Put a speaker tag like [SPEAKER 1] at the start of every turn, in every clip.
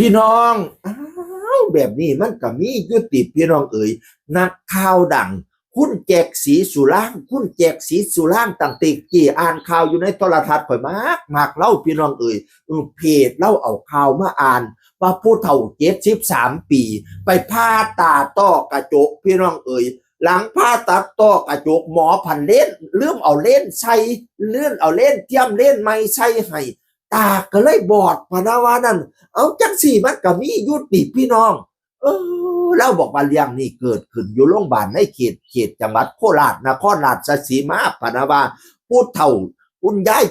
[SPEAKER 1] พี่น้องอ้าวแบบนี้มันก็มียุติพี่น้องเอ๋ยนักข่าวดังคุณแจกสีสุร่างคุณแจกสีสุร่างต่างติกี่อ่านข่าวอยู่ในโทรทัศน์ข่อยมากเล่าพี่น้องเอ๋ยเพจเล่าเอาข่าวมาอ่านว่าผู้เฒ่า73 ปีไปผ่าตาต้อกระจกพี่น้องเอ๋ยหลังผ่าตัดต้อกระจกหมอพันเล่นลืมเอาเล่นใส่เลื่อนเอาเล่นเทียมเล่นไม่ใส่ให้ตาก็เลยบอดพะนะว่านั่น เอาจังสี่มันก็มียุติพี่น้องเราบอกว่าเรื่องนี้เกิดขึ้นอยู่โรงพยาบาลในเขตจังหวัดโคราชนครราชสีมาพะนะว่าผู้เฒ่าคุณยาย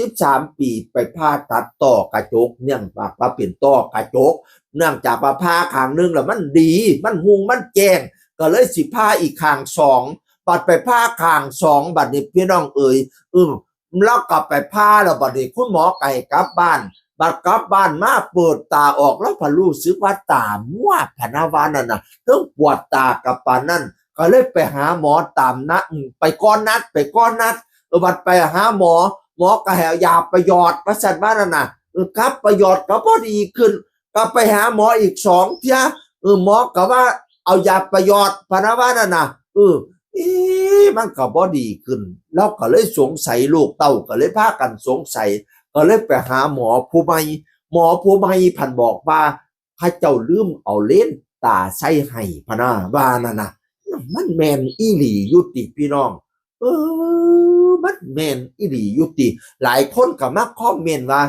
[SPEAKER 1] 73 ปีไปผ่าตัดต่อกระจกเนื่องจากว่าเป็นต่อกระจกเนื่องจากว่าผ่าข้างนึงแล้วมันดีมันหุงมันแจ้งก็เลยสิผ่าอีกข้างสองบัดไปผ่าข้างสองบัดนี้พี่น้องเอ๋ยแล้วกลับไปผ่าแล้วบัดนี้คุณหมอไก่กลับบ้าน บัดกลับบ้านมาเปิดตาออกแล้วพอรู้สึกว่าตามั่วพนาวานั่นน่ะต้องปวดตากับปานนั่นก็เลยไปหาหมอตามนัดไปก้อนนัดบัดไปหาหมอก็ให้ยาประหยอดประสันบ้านนั่นน่ะครับประหยอดก็พอดีขึ้นก็ไปหาหมออีก2 เที่ยหมอก็ว่าเอายาประหยอดพนาวานั่นน่ะมันก็บ่ดีขึ้นเราก็เลยสงสัยลูกเต้าก็เลยพากันสงสัย ก็เลยไปหาหมอผู้ใหม่พันบอกว่าพระเจ้าลืมเอาเลนตาใส่ให้พะนะว่านั่นน่ะมันแมนอีหลียุติพี่น้องมันแมนอีหลียุติหลายคนก็มาคอมเมนต์ว่า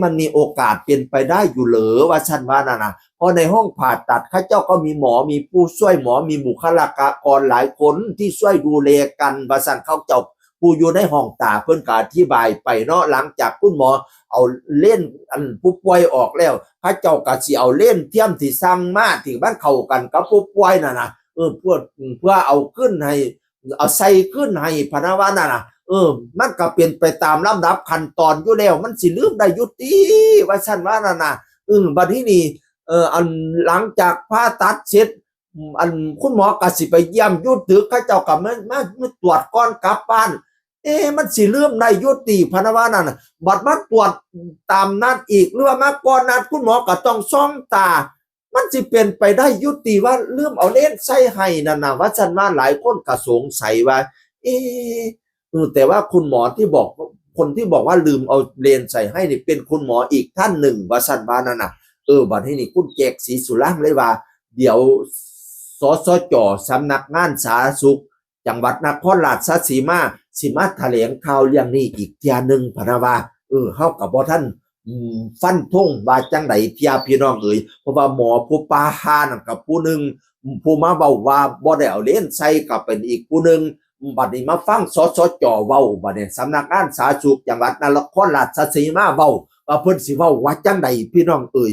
[SPEAKER 1] มันมีโอกาสเป็นไปได้อยู่เหรอว่าฉันว่านั่นน่ะเพราะในห้องผ่าตัดข้าเจ้าก็มีหมอมีผู้ช่วยหมอมีบุคลากรหลายคนที่ช่วยดูแลกันว่าฉันเขาเจ้า ผู้อยู่ในห้องตาเพิ่นก็อธิบายไปเนาะหลังจากคุณหมอเอาเล่นอันผู้ป่วยออกแล้วพระเจ้าก็สิเอาเล่นเทียมที่สั่งมาที่บ้านเข้ากันกับผู้ป่วยนั่นน่ะเพื่อเอาขึ้นให้เอาใส่ขึ้นให้พนักงานนั่นน่ะมันก็เป็นไปตามลำดับขั้นตอนอยู่แล้วมันสิลืมได้ยุติว่าซั่นว่านั่นน่ะบัดนี้นี่อันหลังจากผ่าตัดเสร็จอันคุณหมอก็สิไปเยี่ยมยุติเขาเจ้าก็มาตรวจก่อนกลับบ้าน มันสิเลื่อมในยุติพนาวานั่นบัดมาตรวจตามนัดอีกหรือว่ามาก่อนนัดคุณหมอก็ต้องซ่องตา มันสิเป็นไปได้ยุติว่าเลื่อมเอาเลนใส่ให้นั่นนะว่าฉันว่าหลายคนก็สงสัยว่าเอแต่ว่าคุณหมอที่บอกคนที่บอกว่าลืมเอาเลนใส่ให้นี่เป็นคุณหมออีกท่านหนึ่งว่าฉันว่านั่นน่ะบัดนี้นี่คุณแจกศรีสุรางค์เลยว่าเดี๋ยวสสจสำนักงานสาธารณสุขจังหวัดนครราชสีมาสิมาแถลงข่าวเรื่องนี้อีกเทียหนึ่งพะนะว่าเฮากับบ่ท่านฟันธงว่าจังไดเทียพี่น้องเอ๋ยเพราะว่าหมอผู้ปาหานั่นกับผู้หนึ่งผู้มาเว้าว่าบ่ได้เอาเลนใส่ก็เป็นอีกผู้หนึ่งบัดนี้มาฟังสสจเว้าบัดนี้สำนักงานสาธารณสุขจังหวัดนครราชสีมาเว้าว่าเพิ่นสิเว้าว่าจังไดพี่น้องเอ๋ย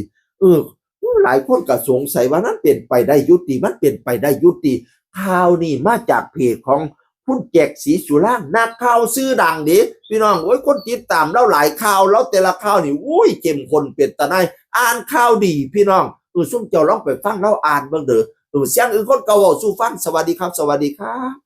[SPEAKER 1] หลายคนก็สงสัยว่านั้นเป็นไปได้ยุติมันเป็นไปได้ยุติข่าวนี่มาจากเพจของคุณแจกศรีสุรางค์นักข่าวชื่อดังดิพี่น้องโอ้ยคนติดตามแล้วหลายข่าวแล้วแต่ละข่าวนี่อุ้ยเข้มข้นเป็นตาหนายอ่านข่าวดีพี่น้องซุ่มเจ้าลองไปฟังแล้วอ่านเบิ่งเด้อเสียงอื่นคนเก่าเว้าสู่ฟังสวัสดีครับสวัสดีครับ